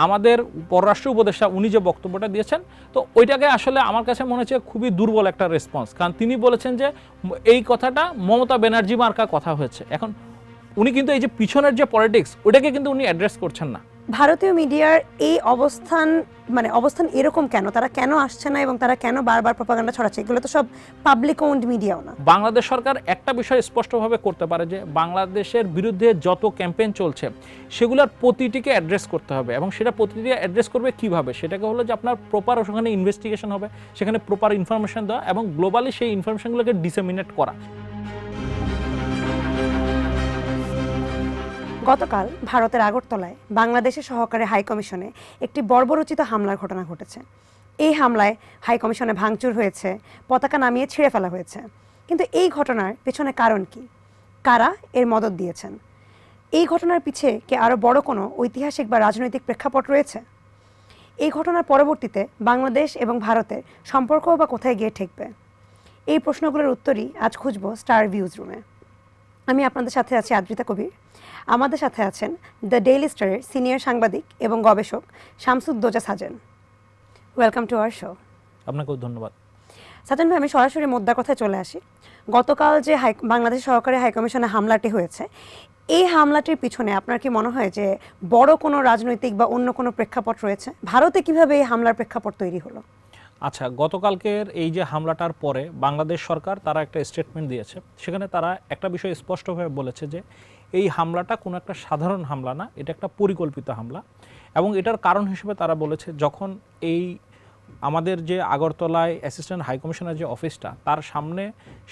আমাদের পররাষ্ট্র উপদেষ্টা উনি যে বক্তব্যটা দিয়েছেন, তো ওইটাকে আসলে আমার কাছে মনে হচ্ছে খুবই দুর্বল একটা রেসপন্স। কারণ তিনি বলেছেন যে এই কথাটা মমতা ব্যানার্জি মার্কা কথা হয়েছে। এখন উনি কিন্তু এই যে পিছনের যে পলিটিক্স, ওইটাকে কিন্তু উনি অ্যাড্রেস করছেন না। ভারতীয় মিডিয়ার এই অবস্থান এরকম কেন? তারা কেন আসছে না এবং তারা কেন বারবার প্রপাগান্ডা ছড়াচ্ছে? এগুলো তো সব পাবলিক ওন্ড মিডিয়াও না। বাংলাদেশ সরকার একটা বিষয় স্পষ্টভাবে করতে পারে যে বাংলাদেশের বিরুদ্ধে যত ক্যাম্পেইন চলছে সেগুলোর প্রতিটিকে অ্যাড্রেস করতে হবে, এবং সেটা প্রতিটি অ্যাড্রেস করবে কিভাবে, সেটাকে হলো যে আপনার প্রপার ওখানে ইনভেস্টিগেশন হবে, সেখানে প্রপার ইনফরমেশন দেওয়া এবং গ্লোবালি সেই ইনফরমেশনগুলোকে ডিসেমিনেট করা। গতকাল ভারতের আগরতলায় বাংলাদেশের সহকারী হাইকমিশনে একটি বর্বরোচিত হামলার ঘটনা ঘটেছে। এই হামলায় হাইকমিশনে ভাঙচুর হয়েছে, পতাকা নামিয়ে ছিঁড়ে ফেলা হয়েছে। কিন্তু এই ঘটনার পেছনে কারণ কি? কারা এর মদদ দিয়েছেন? এই ঘটনার পিছে কি আরও বড় কোনো ঐতিহাসিক বা রাজনৈতিক প্রেক্ষাপট রয়েছে? এই ঘটনার পরবর্তীতে বাংলাদেশ এবং ভারতের সম্পর্ক বা কোথায় গিয়ে ঠেকবে? এই প্রশ্নগুলোর উত্তরই আজ খুঁজব স্টার ভিউজ রুমে। আমি আপনাদের সাথে আছি আদ্রিতা কবির। আমাদের সাথে আছেন দ্য ডেইলি স্টারের সিনিয়র সাংবাদিক এবং গবেষক Shamsuddoza Sajen. Welcome to our show. আপনাকেও ধন্যবাদ। সাজেন ভাই, আমি সরাসরি মুদ্রার কথায় চলে আসি। গতকাল যে বাংলাদেশ সহকারী হাইকমিশনে হামলাটি হয়েছে, এই হামলাটির পিছনে আপনার কি মনে হয় যে বড় কোনো রাজনৈতিক বা অন্য কোনো প্রেক্ষাপট রয়েছে? ভারতে কিভাবে এই হামলার প্রেক্ষাপট তৈরি হলো? আচ্ছা, গতকালকের এই যে হামলাটার পরে বাংলাদেশ সরকার তারা একটা স্টেটমেন্ট দিয়েছে। সেখানে তারা একটা বিষয় স্পষ্টভাবে বলেছে যে এই হামলাটা কোনো একটা সাধারণ হামলা না, এটা একটা পরিকল্পিত হামলা। এবং এটার কারণ হিসেবে তারা বলেছে, যখন এই আমাদের যে আগরতলায় অ্যাসিস্ট্যান্ট হাইকমিশনার যে অফিসটা, তার সামনে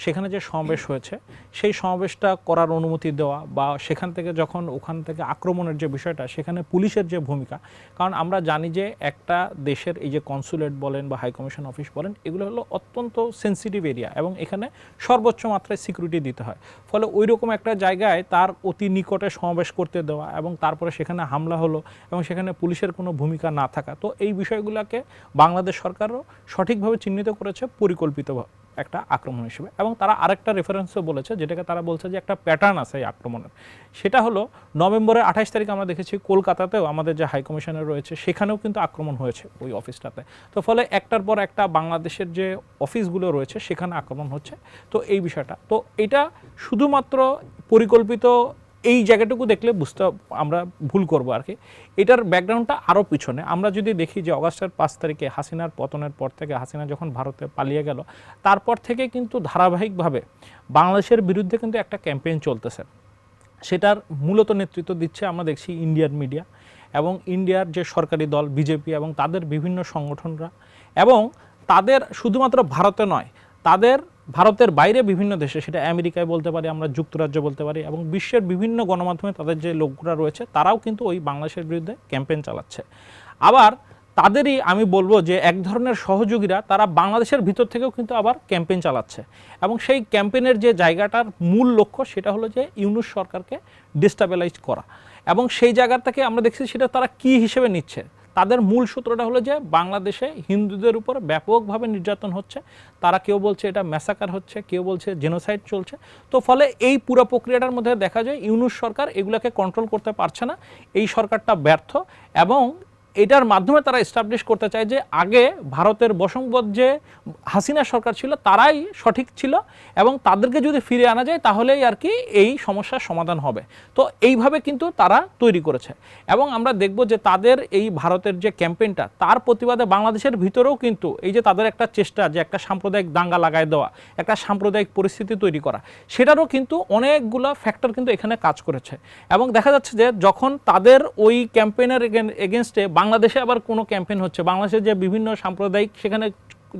সেখানে যে সমাবেশ হয়েছে, সেই সমাবেশটা করার অনুমতি দেওয়া বা সেখান থেকে যখন ওখান থেকে আক্রমণের যে বিষয়টা, সেখানে পুলিশের যে ভূমিকা, কারণ আমরা জানি যে একটা দেশের এই যে কনসুলেট বলেন বা হাইকমিশন অফিস বলেন, এগুলো হলো অত্যন্ত সেন্সিটিভ এরিয়া এবং এখানে সর্বোচ্চ মাত্রায় সিকিউরিটি দিতে হয়। ফলে ওই রকম একটা জায়গায় তার অতি নিকটে সমাবেশ করতে দেওয়া এবং তারপরে সেখানে হামলা হলো এবং সেখানে পুলিশের কোনো ভূমিকা না থাকা, তো এই বিষয়গুলোকে বাংলাদেশ সরকারও সঠিকভাবে চিহ্নিত করেছে পরিকল্পিত একটা আক্রমণ হিসেবে। এবং তারা আরেকটা রেফারেন্সও বলেছে, যেটাকে তারা বলছে যে একটা প্যাটার্ন আছে এই আক্রমণের। সেটা হলো নভেম্বরের 28 তারিখ আমরা দেখেছি কলকাতাতেও আমাদের যে হাইকমিশনার রয়েছে সেখানেও কিন্তু আক্রমণ হয়েছে ওই অফিসটাতে। তো ফলে একটার পর একটা বাংলাদেশের যে অফিসগুলো রয়েছে সেখানে আক্রমণ হচ্ছে। তো এই বিষয়টা, তো এটা শুধুমাত্র পরিকল্পিত এই জায়গাটুকু দেখলে বুঝতে আমরা ভুল করব আর কি। এটার ব্যাকগ্রাউন্ডটা আরও পিছনে। আমরা যদি দেখি যে অগাস্টের 5 তারিখে হাসিনার পতনের পর থেকে, হাসিনা যখন ভারতে পালিয়ে গেল, তারপর থেকে কিন্তু ধারাবাহিকভাবে বাংলাদেশের বিরুদ্ধে কিন্তু একটা ক্যাম্পেইন চলতেছে। সেটার মূলত নেতৃত্ব দিচ্ছে আমরা দেখছি ইন্ডিয়ান মিডিয়া এবং ইন্ডিয়ার যে সরকারি দল বিজেপি এবং তাদের বিভিন্ন সংগঠনরা, এবং তাদের শুধুমাত্র ভারতে নয়, তাদের ভারতের বাইরে বিভিন্ন দেশে, সেটা আমেরিকায় বলতে পারি, আমরা যুক্তরাজ্য বলতে পারি, এবং বিশ্বের বিভিন্ন গণমাধ্যমে তাদের যে লোকগুলো রয়েছে তারাও কিন্তু ওই বাংলাদেশের বিরুদ্ধে ক্যাম্পেইন চালাচ্ছে। আবার তাদেরই আমি বলবো যে এক ধরনের সহযোগীরা তারা বাংলাদেশের ভিতর থেকেও কিন্তু আবার ক্যাম্পেইন চালাচ্ছে, এবং সেই ক্যাম্পেইনের যে জায়গাটার মূল লক্ষ্য সেটা হলো যে ইউনূস সরকারকে ডিস্টাবিলাইজ করা। এবং সেই জায়গাটাকে আমরা দেখছি সেটা তারা কি হিসেবে নিচ্ছে। তাদের মূল সূত্রটা হলো যে বাংলাদেশে হিন্দুদের উপর ব্যাপকভাবে নির্যাতন হচ্ছে, তারা কেউ বলছে এটা ম্যাসাকার হচ্ছে, কেউ বলছে জেনোসাইড চলছে। তো ফলে এই পুরো প্রক্রিয়াটার মধ্যে দেখা যায় ইউনূস সরকার এগুলোকে কন্ট্রোল করতে পারছে না, এই সরকারটা ব্যর্থ। এবং এটার মাধ্যমে তারা এস্টাবলিশ করতে চায় যে আগে ভারতের বশংবদ যে হাসিনা সরকার ছিল তারাই সঠিক ছিল, এবং তাদেরকে যদি ফিরে আনা যায় তাহলেই আর কি এই সমস্যার সমাধান হবে। তো এইভাবে কিন্তু তারা তৈরি করেছে। এবং আমরা দেখব যে তাদের এই ভারতের যে ক্যাম্পেইনটা, তার প্রতিবাদে বাংলাদেশের ভিতরেও কিন্তু এই যে তাদের একটা চেষ্টা যে একটা সাম্প্রদায়িক দাঙ্গা লাগায় দেওয়া, একটা সাম্প্রদায়িক পরিস্থিতি তৈরি করা, সেটারও কিন্তু অনেকগুলো ফ্যাক্টর কিন্তু এখানে কাজ করেছে। এবং দেখা যাচ্ছে যে যখন তাদের ওই ক্যাম্পেইনের এগেনস্টে বাংলাদেশে আবার কোনো ক্যাম্পেইন হচ্ছে, বাংলাদেশের যে বিভিন্ন সাম্প্রদায়িক সেখানে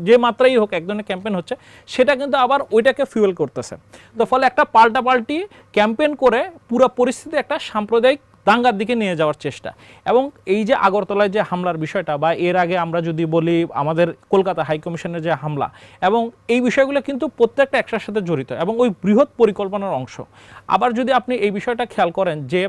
যে মাত্রাই হোক এক ধরনের ক্যাম্পেইন হচ্ছে, সেটা কিন্তু আবার ওইটাকে ফুয়েল করতেছে। তো ফলে একটা পাল্টাপাল্টি ক্যাম্পেইন করে পুরো পরিস্থিতি একটা সাম্প্রদায়িক দাঙ্গার দিকে নিয়ে যাওয়ার চেষ্টা। এবং এই যে আগরতলায় যে হামলার বিষয়টা, বা এর আগে আমরা যদি বলি আমাদের কলকাতা হাইকমিশনের যে হামলা, এবং এই বিষয়গুলো কিন্তু প্রত্যেকটা একটার সাথে জড়িত এবং ওই বৃহৎ পরিকল্পনার অংশ। আবার যদি আপনি এই বিষয়টা খেয়াল করেন যে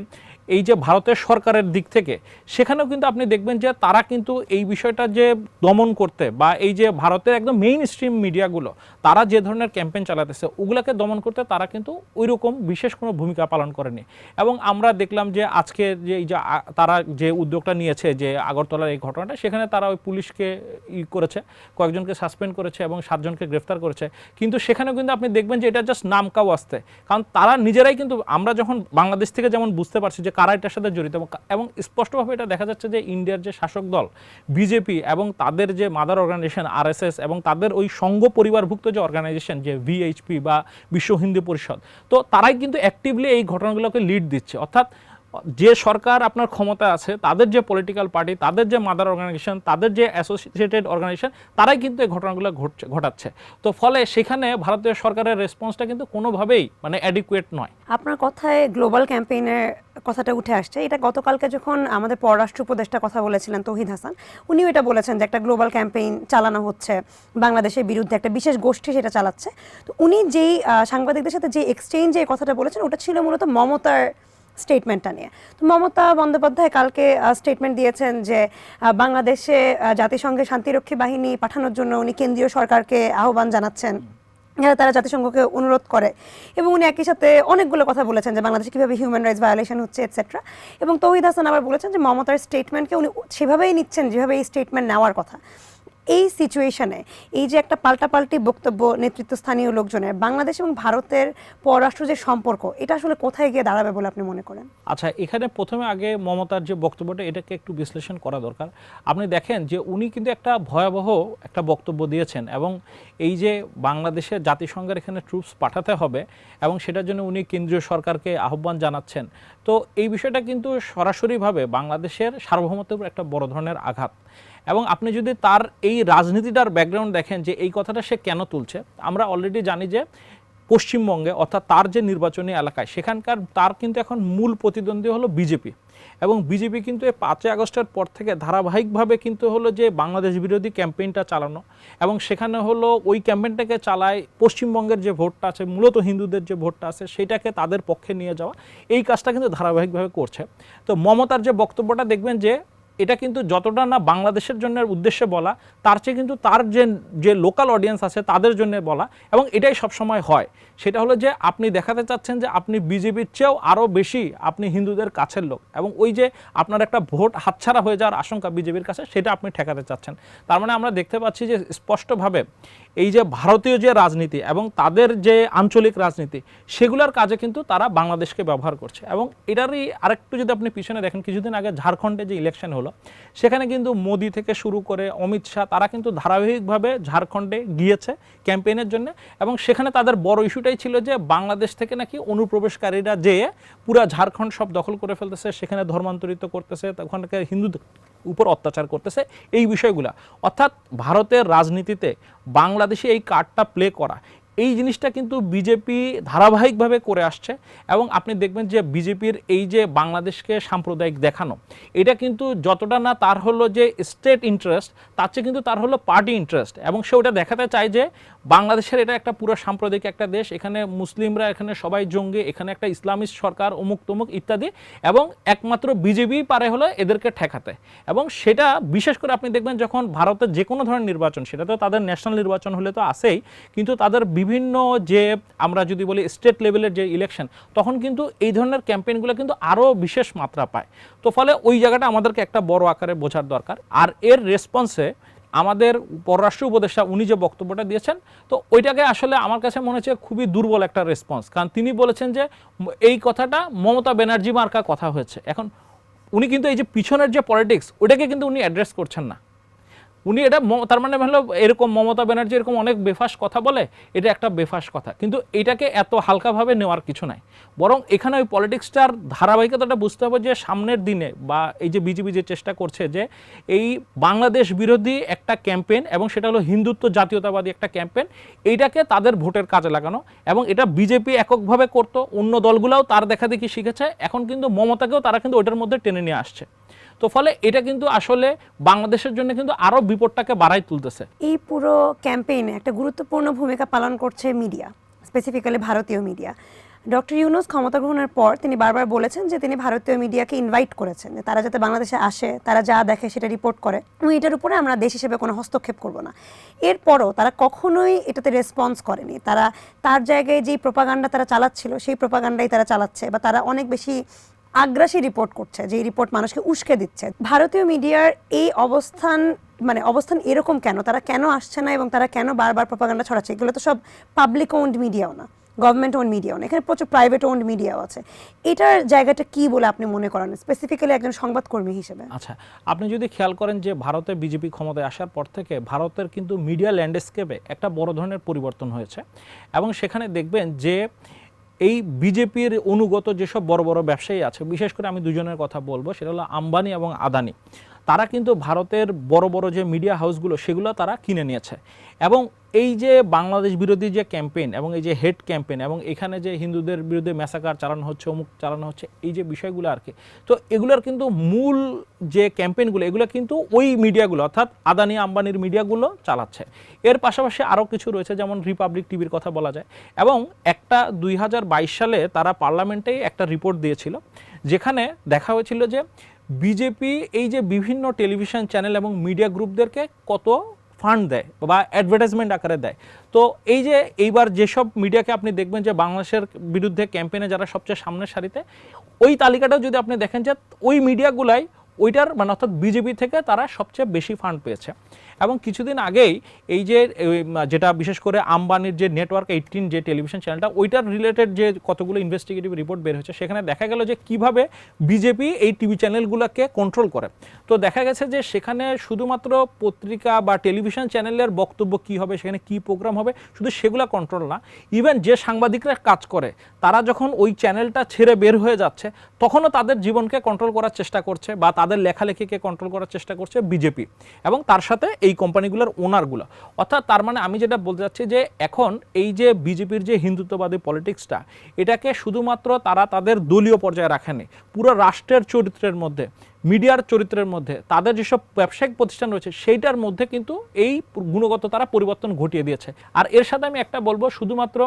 এই যে ভারতের সরকারের দিক থেকে, সেখানেও কিন্তু আপনি দেখবেন যে তারা কিন্তু এই বিষয়টা যে দমন করতে বা এই যে ভারতের একদম মেইন স্ট্রিম মিডিয়াগুলো তারা যে ধরনের ক্যাম্পেইন চালাতেছে ওগুলোকে দমন করতে তারা কিন্তু ওই রকম বিশেষ কোনো ভূমিকা পালন করেনি। এবং আমরা দেখলাম যে আজকে যে এই যে তারা যে উদ্যোগটা নিয়েছে যে আগরতলার এই ঘটনাটা, সেখানে তারা ওই পুলিশকে করেছে, কয়েকজনকে সাসপেন্ড করেছে এবং 7 জনকে গ্রেফতার করেছে। কিন্তু সেখানেও কিন্তু আপনি দেখবেন যে এটা জাস্ট নামকাও আসতে, কারণ তারা নিজেরাই কিন্তু, আমরা যখন বাংলাদেশ থেকে যেমন বুঝতে পারছি যে কারা এটার সাথে জড়িত, এবং স্পষ্টভাবে এটা দেখা যাচ্ছে যে ইন্ডিয়ার যে শাসক দল বিজেপি এবং তাদের যে মাদার অর্গানাইজেশন আরএসএস এবং তাদের ওই সংঘ পরিবারভুক্ত যে অর্গানাইজেশন যে ভিএইচপি বা বিশ্ব হিন্দু পরিষদ, তো তারাই কিন্তু অ্যাক্টিভলি এই ঘটনাগুলোকে লিড দিচ্ছে। অর্থাৎ যে সরকার আপনার ক্ষমতা আছে, তাদের যে পলিটিক্যাল পার্টি, তাদের যে মাদার অর্গানাইজেশন, তাদের যে অ্যাসোসিয়েটেড অর্গানাইজেশন, তারাই কিন্তু এই ঘটনাগুলো ঘটাচ্ছে। তো ফলে সেখানে ভারতীয় সরকারের রেসপন্সটা কিন্তু কোনোভাবেই মানে অ্যাডিকুয়েট নয়। আপনার কথায় গ্লোবাল ক্যাম্পেইনের কথাটা উঠে আসছে। এটা গতকালকে যখন আমাদের পররাষ্ট্র উপদেষ্টা কথা বলেছিলেন তৌহিদ হাসান, উনিও এটা বলেছেন যে একটা গ্লোবাল ক্যাম্পেইন চালানো হচ্ছে বাংলাদেশের বিরুদ্ধে, একটা বিশেষ গোষ্ঠী সেটা চালাচ্ছে। তো উনি যেই সাংবাদিকদের সাথে যে এক্সচেঞ্জে কথাটা বলেছেন ওটা ছিল মূলত মমতার স্টেটমেন্টটা নিয়ে। তো মমতা বন্দ্যোপাধ্যায় কালকে স্টেটমেন্ট দিয়েছেন যে বাংলাদেশে জাতিসংঘের শান্তিরক্ষী বাহিনী পাঠানোর জন্য উনি কেন্দ্রীয় সরকারকে আহ্বান জানাচ্ছেন, তারা জাতিসংঘকে অনুরোধ করে। এবং উনি একই সাথে অনেকগুলো কথা বলেছেন যে বাংলাদেশে কীভাবে হিউম্যান রাইটস ভায়োলেশন হচ্ছে এটসেট্রা। এবং তৌহিদ হাসান আবার বলেছেন যে মমতার স্টেটমেন্টকে উনি সেভাবেই নিচ্ছেন যেভাবে এই স্টেটমেন্ট নেওয়ার কথা। এই সিচুয়েশনে এই যে একটা পাল্টাপাল্টি বক্তব্য নেতৃত্বস্থানীয় লোকজনের, বাংলাদেশ এবং ভারতের পররাষ্ট্র যে সম্পর্ক, এটা আসলে কোথায় গিয়ে দাঁড়াবে বলে আপনি মনে করেন? আচ্ছা, এখানে প্রথমে আগে মমতার যে বক্তব্যটা এটাকে একটু বিশ্লেষণ করা দরকার। আপনি দেখেন যে উনি কিন্তু একটা ভয়াবহ একটা বক্তব্য দিয়েছেন, এবং এই যে বাংলাদেশের জাতিসংঘের এখানে ট্রুপস পাঠাতে হবে এবং সেটার জন্য উনি কেন্দ্রীয় সরকারকে আহ্বান জানাচ্ছেন, তো এই বিষয়টা কিন্তু সরাসরিভাবে বাংলাদেশের সার্বভৌমত্বের উপর একটা বড় ধরনের আঘাত। এবং আপনি যদি তার এই রাজনীতিটার ব্যাকগ্রাউন্ড দেখেন যে এই কথাটা সে কেন তুলছে, আমরা অলরেডি জানি যে পশ্চিমবঙ্গে অর্থাৎ তার যে নির্বাচনী এলাকায় সেখানকার তার কিন্তু এখন মূল প্রতিদ্বন্দ্বী হলো বিজেপি। এবং বিজেপি কিন্তু এই 5ই আগস্টের পর থেকে ধারাবাহিকভাবে কিন্তু হলো যে বাংলাদেশ বিরোধী ক্যাম্পেইনটা চালানো, এবং সেখানে হলো ওই ক্যাম্পেইনটাকে চালায় পশ্চিমবঙ্গের যে ভোটটা আছে, মূলত হিন্দুদের যে ভোটটা আছে সেটাকে তাদের পক্ষে নিয়ে যাওয়া, এই কাজটা কিন্তু ধারাবাহিকভাবে করছে। তো মমতার যে বক্তব্যটা দেখবেন যে এটা কিন্তু যতটা না বাংলাদেশের জন্য উদ্দেশ্যে বলা, তার চেয়ে কিন্তু তার যে লোকাল অডিয়েন্স আছে তাদের জন্য বলা, এবং এটাই সবসময় হয়। সেটা হলো যে আপনি দেখাতে চাচ্ছেন যে আপনি বিজেপির চেয়েও আরও বেশি আপনি হিন্দুদের কাছের লোক, এবং ওই যে আপনার একটা ভোট হাতছাড়া হয়ে যাওয়ার আশঙ্কা বিজেপির কাছে, সেটা আপনি ঠেকাতে চাচ্ছেন। তার মানে আমরা দেখতে পাচ্ছি যে স্পষ্টভাবে এই যে ভারতীয় যে রাজনীতি এবং তাদের যে আঞ্চলিক রাজনীতি, সেগুলোর কাজে কিন্তু তারা বাংলাদেশকে ব্যবহার করছে। এবং এটারই আরেকটু যদি আপনি পিছনে দেখেন, কিছুদিন আগে ঝাড়খণ্ডে যে ইলেকশন হলো, সেখানে কিন্তু মোদি থেকে শুরু করে অমিত শাহ তারা কিন্তু ধারাবাহিকভাবে ঝাড়খণ্ডে গিয়েছে ক্যাম্পেইনের জন্য, এবং সেখানে তাদের বড় ইস্যুটাই ছিল যে বাংলাদেশ থেকে নাকি অনুপ্রবেশকারীরা যেয়ে পুরা ঝাড়খণ্ড সব দখল করে ফেলতেছে, সেখানে ধর্মান্তরিত করতেছে, ওখানকার হিন্দুদের উপর অত্যাচার করতেছে, এই বিষয়গুলা। অর্থাৎ ভারতের রাজনীতিতে বাংলাদেশে এই কার্ডটা প্লে করা, এই জিনিসটা কিন্তু বিজেপি ধারাবাহিকভাবে করে আসছে। এবং আপনি দেখবেন যে বিজেপির এই যে বাংলাদেশকে সাম্প্রদায়িক দেখানো, এটা কিন্তু যতটা না তার হলো যে স্টেট ইন্টারেস্ট, তার চেয়ে কিন্তু তার হলো পার্টি ইন্টারেস্ট। এবং সে ওটা দেখাতে চায় যে বাংলাদেশের এটা একটা পুরো সাম্প্রদায়িক একটা দেশ, এখানে মুসলিমরা, এখানে সবাই জঙ্গি, এখানে একটা ইসলামিস্ট সরকার, অমুক তমুক ইত্যাদি, এবং একমাত্র বিজেপি পারে হলো এদেরকে ঠেকাতে। এবং সেটা বিশেষ করে আপনি দেখবেন যখন ভারতের যে কোনো ধরনের নির্বাচন, সেটা তো তাদের ন্যাশনাল নির্বাচন হলে তো আসেই, কিন্তু তাদের বিভিন্ন যে আমরা যদি বলি স্টেট লেভেলের যে ইলেকশন, তখন কিন্তু এই ধরনের ক্যাম্পেইনগুলো কিন্তু আরও বিশেষ মাত্রা পায়। তো ফলে ওই জায়গাটা আমাদেরকে একটা বড় আকারে বোঝার দরকার। আর এর রেসপন্সে আমাদের পররাষ্ট্র উপদেষ্টা উনি যে বক্তব্যটা দিয়েছেন, তো ওইটাকে আসলে আমার কাছে মনে হচ্ছে খুবই দুর্বল একটা রেসপন্স। কারণ তিনি বলেছেন যে এই কথাটা মমতা ব্যানার্জি মার্কা কথা হয়েছে। এখন উনি কিন্তু এই যে পিছনের যে পলিটিক্স, ওইটাকে কিন্তু উনি অ্যাড্রেস করছেন না। উনি এটা তার মানে হলো এরকম মমতা ব্যানার্জি এরকম অনেক বেফাস কথা বলে, এটা একটা বেফাস কথা, কিন্তু এটাকে এত হালকাভাবে নেওয়ার কিছু নাই। বরং এখানে ওই পলিটিক্সটার ধারাবাহিকতাটা বুঝতে হবে যে সামনের দিনে বা এই যে বিজেপি যে চেষ্টা করছে যে এই বাংলাদেশ বিরোধী একটা ক্যাম্পেইন, এবং সেটা হলো হিন্দুত্ব জাতীয়তাবাদী একটা ক্যাম্পেইন, এইটাকে তাদের ভোটের কাজে লাগানো। এবং এটা বিজেপি এককভাবে করতো, অন্য দলগুলোও তার দেখা দেখি শিখেছে, এখন কিন্তু মমতাকেও তারা কিন্তু ওইটার মধ্যে টেনে নিয়ে আসছে। তো ফলে এটা কিন্তু আসলে বাংলাদেশের জন্য কিন্তু আরো বিপদটাকে বাড়াই তুলতেছে। এই পুরো ক্যাম্পেইনে একটা গুরুত্বপূর্ণ ভূমিকা পালন করছে মিডিয়া, স্পেসিফিক্যালি ভারতীয় মিডিয়া। ডক্টর ইউনূস ক্ষমতা গ্রহণের পর তিনি বারবার বলেছেন যে তিনি ভারতীয় মিডিয়াকে ইনভাইট করেছেন যে তারা যাতে বাংলাদেশে আসে, তারা যা দেখে সেটা রিপোর্ট করে এবং এটার উপরে আমরা দেশ হিসেবে কোনো হস্তক্ষেপ করব না। এরপরও তারা কখনোই এটাতে রেসপন্স করেনি। তারা তার জায়গায় যেই প্রোপাগান্ডা তারা চালাচ্ছিল সেই প্রোপাগান্ডাই তারা চালাচ্ছে, বা তারা অনেক বেশি আগ্রাসী রিপোর্ট করছে, যে রিপোর্ট মানুষকে উস্কে দিচ্ছে। ভারতীয় মিডিয়ার এই অবস্থান এরকম কেন? তারা কেন আসছে না এবং তারা কেন বারবার প্রোপাগান্ডা ছড়াচ্ছে? এগুলো তো সব পাবলিক ওন্ড মিডিয়াও না, গভর্নমেন্ট ওন্ড মিডিয়াও না, এখানে প্রচুর প্রাইভেট ওন্ড মিডিয়াও আছে। এটার জায়গাটা কি বলে আপনি মনে করেন স্পেসিফিক্যালি একজন সংবাদকর্মী হিসেবে? আচ্ছা, আপনি যদি খেয়াল করেন যে ভারতে বিজেপি ক্ষমতায় আসার পর থেকে ভারতের কিন্তু মিডিয়া ল্যান্ডস্কেপে একটা বড় ধরনের পরিবর্তন হয়েছে এবং সেখানে দেখবেন যে এই বিজেপির অনুগত যেসব বড় বড় ব্যবসায়ী আছে, বিশেষ করে আমি দুজনের কথা বলবো, সেটা হলো আম্বানি এবং আদানি। তারা কিন্তু ভারতের বড় বড় যে মিডিয়া হাউসগুলো সেগুলো তারা কিনে নিয়েছে এবং এই যে বাংলাদেশ বিরোধী যে ক্যাম্পেইন এবং এই যে হেড ক্যাম্পেইন এবং এখানে যে হিন্দুদের বিরুদ্ধে ম্যাসাকার চালানো হচ্ছে, অমুক চালানো হচ্ছে, এই যে বিষয়গুলো আর কি, তো এগুলোর কিন্তু মূল যে ক্যাম্পেইনগুলো এগুলো কিন্তু ওই মিডিয়াগুলো অর্থাৎ আদানি আম্বানির মিডিয়াগুলো চালাচ্ছে। এর পাশাপাশি আরও কিছু রয়েছে, যেমন রিপাবলিক টিভির কথা বলা যায়। এবং একটা 2022 সালে তারা পার্লামেন্টেই একটা রিপোর্ট দিয়েছিল যেখানে দেখা হয়েছিল যে বিজেপি এই যে বিভিন্ন টেলিভিশন চ্যানেল এবং মিডিয়া গ্রুপদেরকে কত ফান্ড দেয় বা অ্যাডভার্টাইজমেন্ট আকারে দেয়। তো এই যে এইবার যেসব মিডিয়াকে আপনি দেখবেন যে বাংলাদেশের বিরুদ্ধে ক্যাম্পেইনে যারা সবচেয়ে সামনের সারিতে, ওই তালিকাটাও যদি আপনি দেখেন যে ওই মিডিয়াগুলাই ওইটার অর্থাৎ বিজেপি থেকে তারা সবচেয়ে বেশি ফান্ড পেয়েছে। এবং কিছুদিন আগেই এই যে যেটা বিশেষ করে আম্বানির যে নেটওয়ার্ক 18 যে টেলিভিশন চ্যানেলটা, ওইটার রিলেটেড যে কতগুলো ইনভেস্টিগেটিভ রিপোর্ট বের হয়েছে, সেখানে দেখা গেল যে কিভাবে বিজেপি এই টিভি চ্যানেলগুলোকে কন্ট্রোল করে। তো দেখা গেছে যে সেখানে শুধুমাত্র পত্রিকা বা টেলিভিশন চ্যানেলের বক্তব্য কি হবে, সেখানে কি প্রোগ্রাম হবে, শুধু সেগুলো কন্ট্রোল না, ইভেন যে সাংবাদিকরা কাজ করে তারা যখন ওই চ্যানেলটা ছেড়ে বের হয়ে যাচ্ছে তখনও তাদের জীবনকে কন্ট্রোল করার চেষ্টা করছে বা তাদের লেখালেখিকে কন্ট্রোল করার চেষ্টা করছে বিজেপি এবং তার সাথে এই কোম্পানিগুলোর ওনারগুলো। অর্থাৎ তার মানে আমি যেটা বলতে চাচ্ছি যে এখন এই যে বিজেপির যে হিন্দুত্ববাদী পলিটিক্সটা, এটাকে শুধুমাত্র তারা তাদের দলীয় পর্যায়ে রাখেনি, পুরো রাষ্ট্রের চরিত্রের মধ্যে, মিডিয়ার চরিত্রের মধ্যে, তাদের যেসব ব্যবসায়িক প্রতিষ্ঠান রয়েছে সেইটার মধ্যে কিন্তু এই গুণগত তারা পরিবর্তন ঘটিয়ে দিয়েছে। আর এর সাথে আমি একটা বলবো, শুধুমাত্র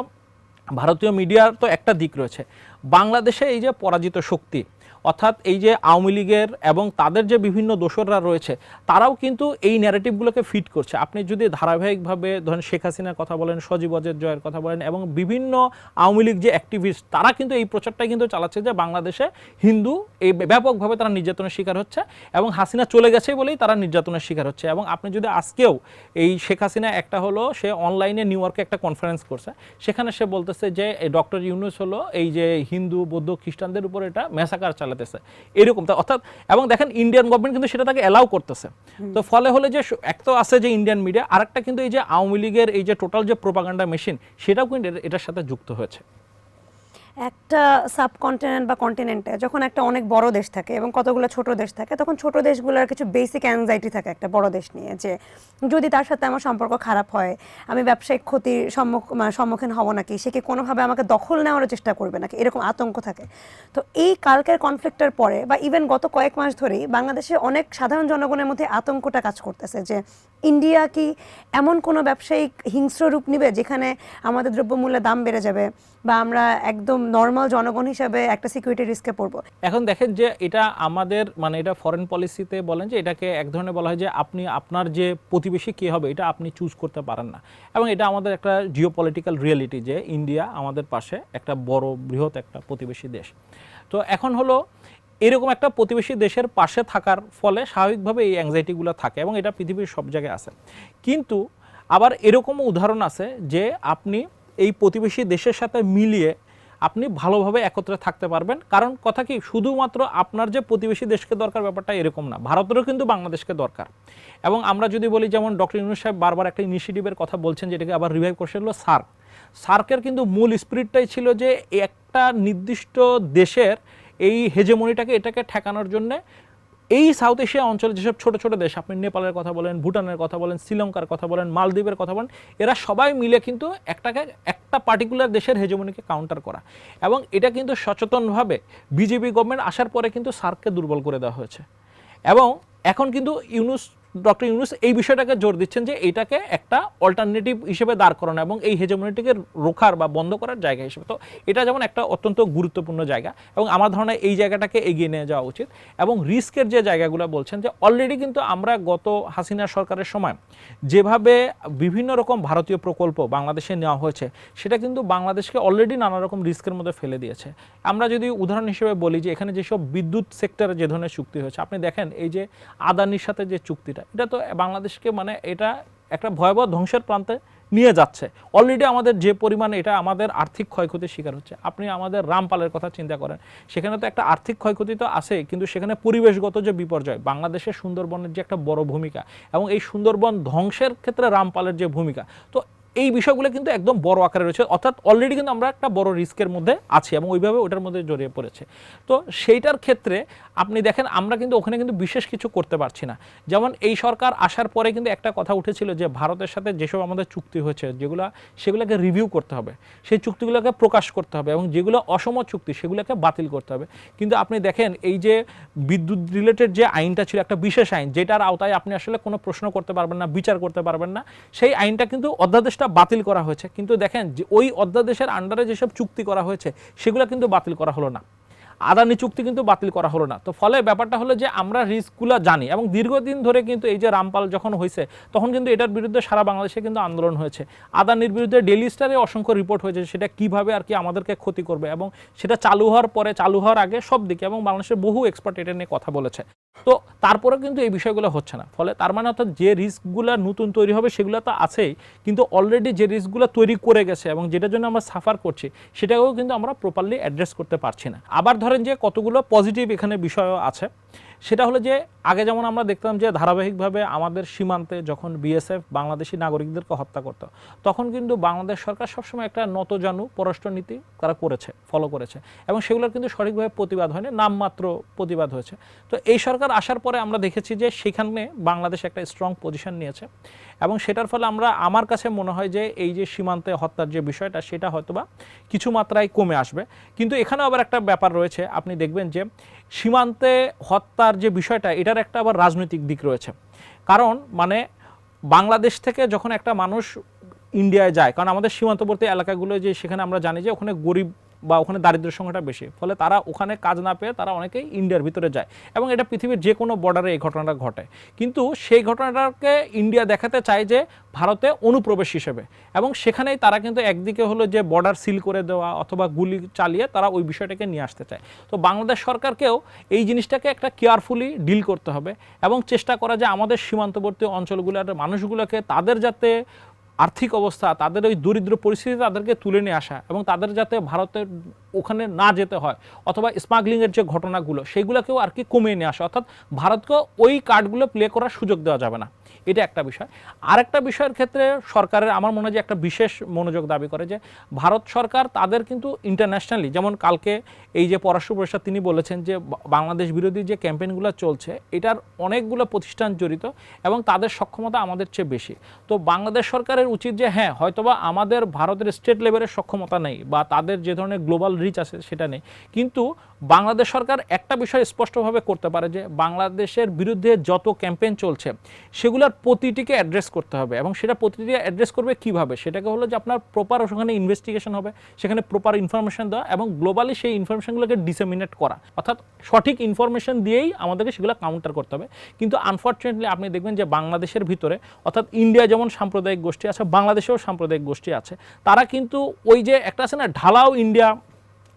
ভারতীয় মিডিয়ার তো একটা দিক রয়েছে, বাংলাদেশে এই যে পরাজিত শক্তি অর্থাৎ এই যে আওয়ামী লীগের এবং তাদের যে বিভিন্ন দোসররা রয়েছে, তারাও কিন্তু এই ন্যারেটিভগুলোকে ফিট করছে। আপনি যদি ধারাবাহিকভাবে ধরেন শেখ হাসিনার কথা বলেন, সজীব ওয়াজেদ জয়ের কথা বলেন এবং বিভিন্ন আওয়ামী লীগ যে অ্যাক্টিভিস্ট, তারা কিন্তু এই প্রচারটাই কিন্তু চালাচ্ছে যে বাংলাদেশে হিন্দু এই ব্যাপকভাবে তারা নির্যাতনের শিকার হচ্ছে এবং হাসিনা চলে গেছে বলেই তারা নির্যাতনের শিকার হচ্ছে। এবং আপনি যদি আজকেও এই শেখ হাসিনা একটা হলো সে অনলাইনে নিউ ইয়র্কে একটা কনফারেন্স করছে, সেখানে সে বলতেছে যে ডক্টর ইউনূস হলো এই যে হিন্দু বৌদ্ধ খ্রিস্টানদের উপর এটা ম্যাসাকার চালাতেছে এরকম। অর্থাৎ এবং দেখেন ইন্ডিয়ান গভর্নমেন্ট কিন্তু সেটা তাকে অ্যালাউ করতেছে। তো ফলে হলে যে এক তো আছে যে ইন্ডিয়ান মিডিয়া, আরেকটা কিন্তু এই যে আওয়ামী লীগের এই যে টোটাল যে প্রোপাগান্ডা মেশিন, সেটাও কিন্তু এটার সাথে যুক্ত হয়েছে। একটা সাবকন্টিনেন্ট বা কন্টিনেন্টে যখন একটা অনেক বড় দেশ থাকে এবং কতগুলো ছোট দেশ থাকে, তখন ছোট দেশগুলোর কিছু বেসিক অ্যাংজাইটি থাকে একটা বড় দেশ নিয়ে, যে যদি তার সাথে আমার সম্পর্ক খারাপ হয়, আমি ব্যবসায়িক ক্ষতির সম্মুখীন হব নাকি, সে কি কোনোভাবে আমাকে দখল নেওয়ার চেষ্টা করবে নাকি, এরকম আতঙ্ক থাকে। তো এই কালকের কনফ্লিক্টের পরে বা ইভেন গত কয়েক মাস ধরেই বাংলাদেশে অনেক সাধারণ জনগণের মধ্যে আতঙ্কটা কাজ করতেছে যে ইন্ডিয়া কি এমন কোনো ব্যবসায়িক হিংস্র রূপ নিবে যেখানে আমাদের দ্রব্যমূল্যের দাম বেড়ে যাবে বা আমরা একদম নর্মাল জনগণ হিসেবে একটা সিকিউরিটি রিস্কে পড়বো। এখন দেখেন যে এটা আমাদের এটা ফরেন পলিসিতে বলেন যে এটাকে এক ধরনের বলা হয় যে আপনি আপনার যে প্রতিবেশী কে হবে এটা আপনি চুজ করতে পারেন না, এবং এটা আমাদের একটা জিওপলিটিক্যাল রিয়েলিটি যে ইন্ডিয়া আমাদের পাশে একটা বড় বৃহৎ একটা প্রতিবেশী দেশ। তো এখন হলো এরকম একটা প্রতিবেশী দেশের পাশে থাকার ফলে স্বাভাবিকভাবে এই অ্যাংজাইটিগুলো থাকে এবং এটা পৃথিবীর সব জায়গায় আছে। কিন্তু আবার এরকমও উদাহরণ আছে যে আপনি এই প্রতিবেশী দেশের সাথে মিলিয়ে আপনি ভালোভাবে একত্রে থাকতে পারবেন। কারণ কথা কি, শুধুমাত্র আপনার যে প্রতিবেশী দেশকে দরকার ব্যাপারটা এরকম না, ভারতেরও কিন্তু বাংলাদেশকে দরকার। এবং আমরা যদি বলি, যেমন ডক্টর ইউনূস সাহেব বারবার একটা ইনিশিয়েটিভের কথা বলছেন যেটাকে আবার রিভাইভ করছে, হলো সার্ক। সার্কের কিন্তু মূল স্পিরিটটাই ছিল যে একটা নির্দিষ্ট দেশের এই হেজেমনিটাকে এটাকে ঠেকানোর জন্য এই সাউথ এশিয়া অঞ্চলে যেসব ছোট ছোট দেশ, আপনি নেপালের কথা বলেন, ভুটানের কথা বলেন, শ্রীলঙ্কার কথা বলেন, মালদ্বীপের কথা বলেন, এরা সবাই মিলে কিন্তু একটা পার্টিকুলার দেশের হেজেমনিকে কাউন্টার করা। এবং এটা কিন্তু সচেতনভাবে বিজেপি গভর্নমেন্ট আসার পরে কিন্তু সার্ককে দুর্বল করে দেওয়া হয়েছে। এবং এখন কিন্তু ইউনূস ডক্টর ইউনূস এই বিষয়টাকে জোর দিচ্ছেন যে এটাকে একটা অল্টারনেটিভ হিসেবে দাঁড় করানো এবং এই হেজেমনিটিকে রোখার বা বন্ধ করার জায়গা হিসেবে। তো এটা যেমন একটা অত্যন্ত গুরুত্বপূর্ণ জায়গা এবং আমার ধারণা এই জায়গাটাকে এগিয়ে নিয়ে যাওয়া উচিত। এবং রিস্কের যে জায়গাগুলো বলছেন যে অলরেডি কিন্তু আমরা গত হাসিনা সরকারের সময় যেভাবে বিভিন্ন রকম ভারতীয় প্রকল্প বাংলাদেশে নেওয়া হয়েছে সেটা কিন্তু বাংলাদেশকে অলরেডি নানা রকম রিস্কের মধ্যে ফেলে দিয়েছে। আমরা যদি উদাহরণ হিসেবে বলি যে এখানে যেসব বিদ্যুৎ সেক্টরে যে ধরনের চুক্তি হয়েছে, আপনি দেখেন এই যে আদানির সাথে যে চুক্তিটা, এটা তো বাংলাদেশকে মানে এটা একটা ভয়াবহ ধ্বংসের প্রান্তে নিয়ে যাচ্ছে। অলরেডি আমাদের যে পরিমাণে এটা আমাদের আর্থিক ক্ষয়ক্ষতির শিকার হচ্ছে। আপনি আমাদের রামপালের কথা চিন্তা করেন, সেখানে তো একটা আর্থিক ক্ষয়ক্ষতি তো আছে, কিন্তু সেখানে পরিবেশগত যে বিপর্যয়, বাংলাদেশের সুন্দরবনের যে একটা বড় ভূমিকা এবং এই সুন্দরবন ধ্বংসের ক্ষেত্রে রামপালের যে ভূমিকা, তো এই বিষয়গুলো কিন্তু একদম বড় আকারে রয়েছে। অর্থাৎ অলরেডি কিন্তু আমরা একটা বড় রিস্কের মধ্যে আছি এবং ওইভাবে ওটার মধ্যে জড়িয়ে পড়েছে। তো সেইটার ক্ষেত্রে আপনি দেখেন আমরা কিন্তু ওখানে কিন্তু বিশেষ কিছু করতে পারছি না। যেমন এই সরকার আসার পরে কিন্তু একটা কথা উঠেছিল যে ভারতের সাথে যেসব আমাদের চুক্তি হয়েছে সেগুলোকে রিভিউ করতে হবে, সেই চুক্তিগুলোকে প্রকাশ করতে হবে এবং যেগুলো অসম চুক্তি সেগুলোকে বাতিল করতে হবে। কিন্তু আপনি দেখেন এই যে বিদ্যুৎ রিলেটেড যে আইনটা ছিল, একটা বিশেষ আইন যেটার আওতায় আপনি আসলে কোনো প্রশ্ন করতে পারবেন না, বিচার করতে পারবেন না, সেই আইনটা কিন্তু অধ্যাদেশটা বাতিল করা হয়েছে। কিন্তু দেখেন যে ওই অধ্যাদেশের আন্ডারে যেসব চুক্তি করা হয়েছে সেগুলো কিন্তু বাতিল করা হলো না, আদানি চুক্তি কিন্তু বাতিল করা হলো না। তো ফলে ব্যাপারটা হলো যে আমরা রিস্কগুলো জানি এবং দীর্ঘদিন ধরে কিন্তু এই যে রামপাল যখন হয়েছে তখন কিন্তু এটার বিরুদ্ধে সারা বাংলাদেশে কিন্তু আন্দোলন হয়েছে। আদানির বিরুদ্ধে ডেইলি স্টারে অসংখ্য রিপোর্ট হয়েছে সেটা কিভাবে আর কি আমাদেরকে ক্ষতি করবে, এবং সেটা চালু হওয়ার পরে, চালু হওয়ার আগে সব দিকে, এবং বাংলাদেশের বহু এক্সপার্ট এটা নিয়ে কথা বলেছে। তো তারপরে কিন্তু এই বিষয়গুলো হচ্ছে না। ফলে তার মানে অর্থাৎ যে রিস্কগুলো নতুন তৈরি হবে সেগুলো তো আছেই, কিন্তু অলরেডি যে রিস্কগুলো তৈরি করে গেছে এবং যেটার জন্য আমরা সাফার করছি সেটাকেও কিন্তু আমরা প্রপারলি অ্যাড্রেস করতে পারছি না। আবার ধরেন যে কতগুলো পজিটিভ এখানে বিষয়ও আছে, সেটা হলো যে আগে যেমন আমরা দেখতাম যে ধারাবাহিকভাবে আমাদের সীমান্তে যখন বিএসএফ বাংলাদেশি নাগরিকদেরকে হত্যা করত, তখন কিন্তু বাংলাদেশ সরকার সবসময় একটা নতজানু পররাষ্ট্রনীতি তারা করেছে, ফলো করেছে, এবং সেগুলোর কিন্তু সঠিকভাবে প্রতিবাদ হয়নি, নামমাত্র প্রতিবাদ হয়েছে। তো এই সরকার আসার পরে আমরা দেখেছি যে সেখানে বাংলাদেশ একটা স্ট্রং পজিশন নিয়েছে এবং সেটার ফলে আমার কাছে মনে হয় যে এই যে সীমান্তে হত্যার যে বিষয়টা সেটা হয়তোবা কিছু মাত্রায় কমে আসবে। কিন্তু এখানে আবার একটা ব্যাপার রয়েছে, আপনি দেখবেন যে সীমান্তে হত্যার যে বিষয়টা এটার একটা আবার রাজনৈতিক দিক রয়েছে। কারণ মানে বাংলাদেশ থেকে যখন একটা মানুষ ইন্ডিয়ায় যায়, কারণ আমাদের সীমান্তবর্তী এলাকাগুলো যে সেখানে আমরা জানি যে ওখানে গরিব বা ওখানে দারিদ্র্যের সংখ্যাটা বেশি, ফলে তারা ওখানে কাজ না পেয়ে তারা অনেকেই ইন্ডিয়ার ভিতরে যায় এবং এটা পৃথিবীর যে কোনো বর্ডারে এই ঘটনাটা ঘটে। কিন্তু সেই ঘটনাটাকে ইন্ডিয়া দেখাতে চায় যে ভারতে অনুপ্রবেশ হিসেবে, এবং সেখানেই তারা কিন্তু একদিকে হলো যে বর্ডার সিল করে দেওয়া অথবা গুলি চালিয়ে তারা ওই বিষয়টাকে নিয়ে আসতে চায়। তো বাংলাদেশ সরকারকেও এই জিনিসটাকে একটা কেয়ারফুলি ডিল করতে হবে এবং চেষ্টা করা যে আমাদের সীমান্তবর্তী অঞ্চলগুলোর মানুষগুলোকে তাদের যাতে আর্থিক অবস্থা, তাদের ওই দরিদ্র পরিস্থিতি তাদেরকে তুলে নিয়ে আসা এবং তাদের যাতে ভারতের ওখানে না যেতে হয় অথবা স্মাগলিংয়ের যে ঘটনাগুলো সেইগুলোকেও আর কি কমিয়ে নিয়ে আসা, অর্থাৎ ভারতকে ওই কার্ডগুলো প্লে করার সুযোগ দেওয়া যাবে না। এটা একটা বিষয়। আরেকটা বিষয়ের ক্ষেত্রে সরকারের আমার মনে হয় যে একটা বিশেষ মনোযোগ দাবি করে যে ভারত সরকার তাদের কিন্তু ইন্টারন্যাশনালি, যেমন কালকে এই যে পররাষ্ট্র উপদেষ্টা তিনি বলেছেন যে বাংলাদেশ বিরোধী যে ক্যাম্পেইনগুলো চলছে এটার অনেকগুলো প্রতিষ্ঠান জড়িত এবং তাদের সক্ষমতা আমাদের চেয়ে বেশি। তো বাংলাদেশ সরকারের উচিত যে হ্যাঁ হয়তোবা আমাদের ভারতের স্টেট লেভেলের সক্ষমতা নেই বা তাদের যে ধরনের গ্লোবাল রিচ আছে সেটা নেই, কিন্তু বাংলাদেশ সরকার একটা বিষয় স্পষ্টভাবে করতে পারে যে বাংলাদেশের বিরুদ্ধে যত ক্যাম্পেইন চলছে সেগুলোর প্রতিটিকে অ্যাড্রেস করতে হবে, এবং সেটা প্রতিটিকে অ্যাড্রেস করবে কিভাবে, সেটাকে হলো যে আপনার প্রপার ওখানে ইনভেস্টিগেশন হবে, সেখানে প্রপার ইনফরমেশন দেওয়া এবং গ্লোবালি সেই ইনফরমেশনগুলোকে ডিসেমিনেট করা, অর্থাৎ সঠিক ইনফরমেশন দিয়েই আমাদেরকে সেগুলো কাউন্টার করতে হবে। কিন্তু আনফর্চুনেটলি আপনি দেখবেন যে বাংলাদেশের ভিতরে, অর্থাৎ ইন্ডিয়া যেমন সাম্প্রদায়িক গোষ্ঠী আছে, বাংলাদেশেও সাম্প্রদায়িক গোষ্ঠী আছে, তারা কিন্তু ওই যে একটা আছে না ঢালাও ইন্ডিয়া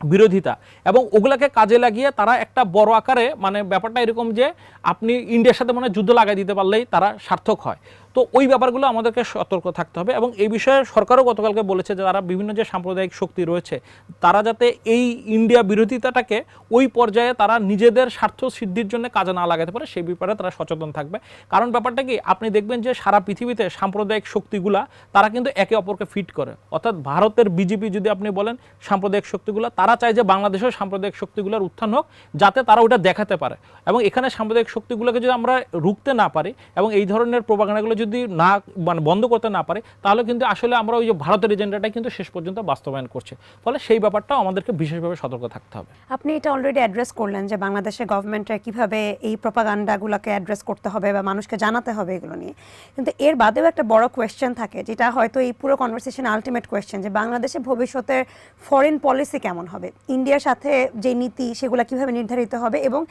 বিরোধিতা, এবং ওগুলাকে কাজে লাগিয়ে তারা একটা বড় আকারে মানে ব্যাপারটা এরকম যে আপনি ইন্ডিয়ার সাথে মনে যুদ্ধ লাগাই দিতে পারলেই তারা সার্থক হয়। তো ওই ব্যাপারগুলো আমাদেরকে সতর্ক থাকতে হবে এবং এই বিষয়ে সরকারও গতকালকে বলেছে যে তারা বিভিন্ন যে সাম্প্রদায়িক শক্তি রয়েছে তারা যাতে এই ইন্ডিয়া বিরোধিতাটাকে ওই পর্যায়ে তারা নিজেদের স্বার্থ সিদ্ধির জন্য কাজে না লাগাতে পারে সেই ব্যাপারে তারা সচেতন থাকবে। কারণ ব্যাপারটা কি, আপনি দেখবেন যে সারা পৃথিবীতে সাম্প্রদায়িক শক্তিগুলা তারা কিন্তু একে অপরকে ফিট করে, অর্থাৎ ভারতের বিজেপি যদি আপনি বলেন সাম্প্রদায়িক শক্তিগুলো, তারা চায় যে বাংলাদেশেও সাম্প্রদায়িক শক্তিগুলোর উত্থান হোক যাতে তারা ওটা দেখাতে পারে, এবং এখানে সাম্প্রদায়িক শক্তিগুলোকে যদি আমরা রুখতে না পারি এবং এই ধরনের প্রোপাগান্ডাগুলো যদি যদি না মানে বন্ধ করতে না পারে তাহলে কিন্তু আসলে আমরা ওই যে ভারতের এজেন্ডাটাই কিন্তু শেষ পর্যন্ত বাস্তবায়ন করছে। ফলে সেই ব্যাপারটাও আমাদেরকে বিশেষভাবে সতর্ক থাকতে হবে। আপনি এটা অলরেডি অ্যাড্রেস করলেন যে বাংলাদেশের গভর্নমেন্টের কিভাবে এই প্রপাগান্ডাগুলোকে অ্যাড্রেস করতে হবে বা মানুষকে জানাতে হবে এগুলো নিয়ে, কিন্তু এর বাদেও একটা বড় কোয়েশ্চেন থাকে যেটা হয়তো এই পুরো কনভারসেশন আলটিমেট কোয়েশ্চেন, যে বাংলাদেশের ভবিষ্যতের ফরেন পলিসি কেমন হবে, ইন্ডিয়ার সাথে যে নীতি সেগুলো কিভাবে নির্ধারিত হবে এবং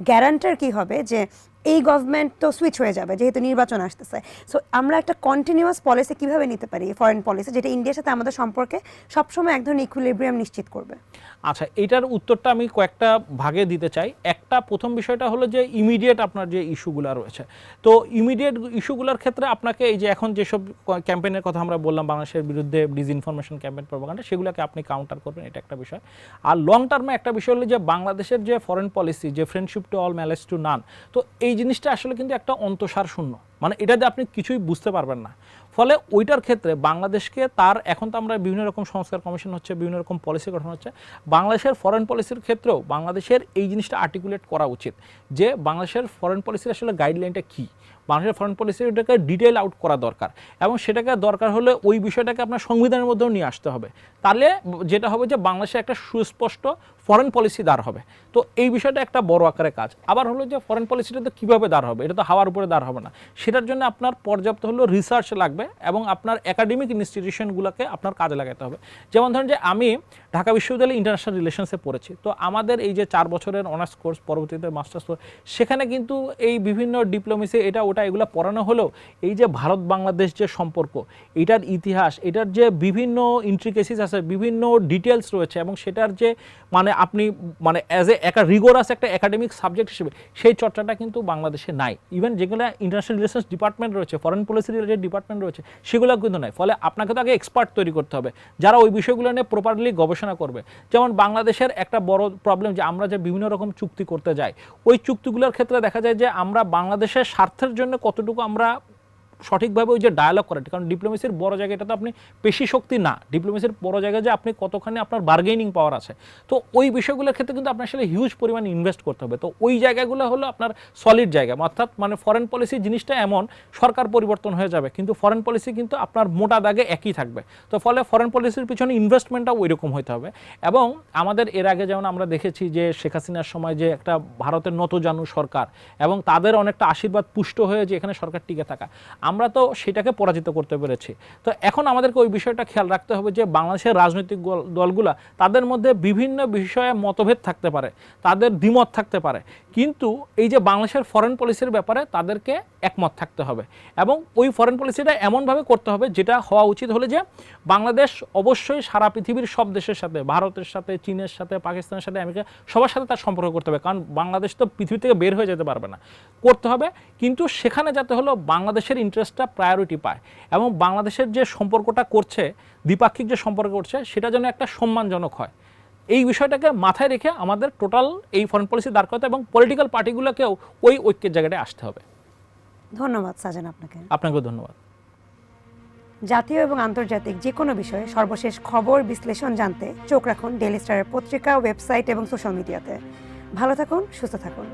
গ্যারান্টার কি হবে যে এই গভর্নমেন্ট তো সুইচ হয়ে যাবে যেহেতু নির্বাচন আসতেছে। সো আমরা একটা কন্টিনিউয়াস পলিসি কিভাবে নিতে পারি, ফরেন পলিসি, যেটা ইন্ডিয়ার সাথে আমাদের সম্পর্কে সবসময় এক ধরনের ইকুইলিব্রিয়াম নিশ্চিত করবে? আচ্ছা, এটার উত্তরটা আমি কয়েকটা ভাগে দিতে চাই। একটা প্রথম বিষয়টা হলো যে ইমিডিয়েট আপনার যে ইস্যুগুলো রয়েছে, তো ইমিডিয়েট ইস্যুগুলোর ক্ষেত্রে আপনাকে এই যে এখন যেসব ক্যাম্পেইনের কথা আমরা বললাম বাংলাদেশের বিরুদ্ধে, ডিসইনফরমেশন ক্যাম্পেইন, প্রপাগান্ডা, সেগুলোকে আপনি কাউন্টার করবেন, এটা একটা বিষয়। আর লং টার্মে একটা বিষয় হলো যে বাংলাদেশের যে ফরেন পলিসি, যে friendship to all manage two নান, তো এই জিনিসটা আসলে কিন্তু একটা অন্তঃসার শূন্য, মানে এটাতে আপনি কিছুই বুঝতে পারবেন না। ফলে ওইটার ক্ষেত্রে বাংলাদেশকে তার এখন তো আমরা বিভিন্ন রকম সংস্কার কমিশন হচ্ছে, বিভিন্ন রকম পলিসি গঠন হচ্ছে, বাংলাদেশের ফরেন পলিসির ক্ষেত্রেও বাংলাদেশের এই জিনিসটা আর্টিকুলেট করা উচিত যে বাংলাদেশের ফরেন পলিসির আসলে গাইডলাইনটা কী, বাংলাদেশের ফরেন পলিসিটাকে ডিটেল আউট করা দরকার, এবং সেটাকে দরকার হলে ওই বিষয়টাকে আপনার সংবিধানের মধ্যেও নিয়ে আসতে হবে। তাহলে যেটা হবে যে বাংলাদেশে একটা সুস্পষ্ট ফরেন পলিসি দাঁড় হবে। তো এই বিষয়টা একটা বড় আকারে কাজ। আবার হলো যে ফরেন পলিসিটা তো কীভাবে দাঁড় হবে, এটা তো হাওয়ার উপরে দাঁড় হবে না, সেটার জন্য আপনার পর্যাপ্ত হলো রিসার্চ লাগবে এবং আপনার একাডেমিক ইনস্টিটিউশনগুলোকে আপনার কাজে লাগাতে হবে। যেমন ধরেন যে আমি ঢাকা বিশ্ববিদ্যালয়ে ইন্টারন্যাশনাল রিলেশনসে পড়েছি, তো আমাদের এই যে 4 বছরের অনার্স কোর্স, পরবর্তীতে মাস্টার্স কোর্স, সেখানে কিন্তু এই বিভিন্ন ডিপ্লোমেসি এটা ওটা এগুলো পড়ানো হলেও এই যে ভারত বাংলাদেশ যে সম্পর্ক, এটার ইতিহাস, এটার যে বিভিন্ন ইন্ট্রিকেসিস আছে, বিভিন্ন ডিটেলস রয়েছে, এবং সেটার যে মানে আপনি মানে অ্যাজ এ একটা রিগোরাস একটা একাডেমিক সাবজেক্ট হিসেবে সেই চর্চাটা কিন্তু বাংলাদেশে নাই। ইভেন যেগুলো ইন্টারন্যাশনাল রিলেশনস ডিপার্টমেন্ট রয়েছে, ফরেন পলিসি রিলেটেড ডিপার্টমেন্ট রয়েছে, সেগুলো কিন্তু নাই। ফলে আপনাকে তো আগে এক্সপার্ট তৈরি করতে হবে যারা ওই বিষয়গুলো নিয়ে প্রপারলি গবেষণা করবে। যেমন বাংলাদেশের একটা বড় প্রবলেম যে আমরা যে বিভিন্ন রকম চুক্তি করতে যাই, ওই চুক্তিগুলোর ক্ষেত্রে দেখা যায় যে আমরা বাংলাদেশের স্বার্থের জন্য কতটুকু আমরা সঠিকভাবে ওই যে ডায়ালগ করেন, কারণ ডিপ্লোমেসির বড় জায়গা এটা তো আপনি পেশি শক্তি না, ডিপ্লোমেসির বড় জায়গা যে আপনি কতখানি আপনার বার্গেনিং পাওয়ার আছে। তো ওই বিষয়গুলোর ক্ষেত্রে কিন্তু আপনার আসলে হিউজ পরিমাণ ইনভেস্ট করতে হবে। তো ওই জায়গাগুলো হলো আপনার সলিড জায়গা, অর্থাৎ মানে ফরেন পলিসি জিনিসটা এমন, সরকার পরিবর্তন হয়ে যাবে কিন্তু ফরেন পলিসি কিন্তু আপনার মোটা দাগে একই থাকবে। তো ফলে ফরেন পলিসির পিছনে ইনভেস্টমেন্টটাও ওই রকম হতে হবে। এবং আমাদের এর আগে যেমন আমরা দেখেছি যে শেখ হাসিনার সময় যে একটা ভারতের নতজানু সরকার, এবং তাদের অনেকটা আশীর্বাদ পুষ্ট হয়ে যে এখানে সরকার টিকে থাকা, আমরা তো সেটাকে পরাজিত করতে পেরেছি। তো এখন আমাদেরকে ওই বিষয়টা খেয়াল রাখতে হবে যে বাংলাদেশের রাজনৈতিক দলগুলা তাদের মধ্যে বিভিন্ন বিষয়ে মতভেদ থাকতে পারে, তাদের দ্বিমত থাকতে পারে, কিন্তু এই যে বাংলাদেশের ফরেন পলিসির ব্যাপারে তাদেরকে একমত থাকতে হবে। এবং ওই ফরেন পলিসিটা এমনভাবে করতে হবে যেটা হওয়া উচিত হলে যে বাংলাদেশ অবশ্যই সারা পৃথিবীর সব দেশের সাথে, ভারতের সাথে, চীনের সাথে, পাকিস্তানের সাথে, আমেরিকা, সবার সাথে তার সম্পর্ক করতে হবে, কারণ বাংলাদেশ তো পৃথিবী থেকে বের হয়ে যেতে পারবে না, করতে হবে। কিন্তু সেখানে যাতে হলো বাংলাদেশের ইন্টারেস্টটা প্রায়োরিটি পায়, এবং বাংলাদেশের যে সম্পর্কটা করছে, দ্বিপাক্ষিক যে সম্পর্ক করছে, সেটা যেন একটা সম্মানজনক হয়। এই বিষয়টাকে মাথায় রেখে আমাদের টোটাল এই ফরেন পলিসি দাঁড় করাতে এবং পলিটিক্যাল পার্টিগুলোকেও ওই ঐক্যের জায়গাটায় আসতে হবে। ধন্যবাদ সাজান আপনাকে। আপনাকেও ধন্যবাদ। জাতীয় এবং আন্তর্জাতিক যে কোনো বিষয়ে সর্বশেষ খবর বিশ্লেষণ জানতে চোখ রাখুন ডেইলি স্টারের পত্রিকা, ওয়েবসাইট এবং সোশ্যাল মিডিয়াতে। ভালো থাকুন, সুস্থ থাকুন।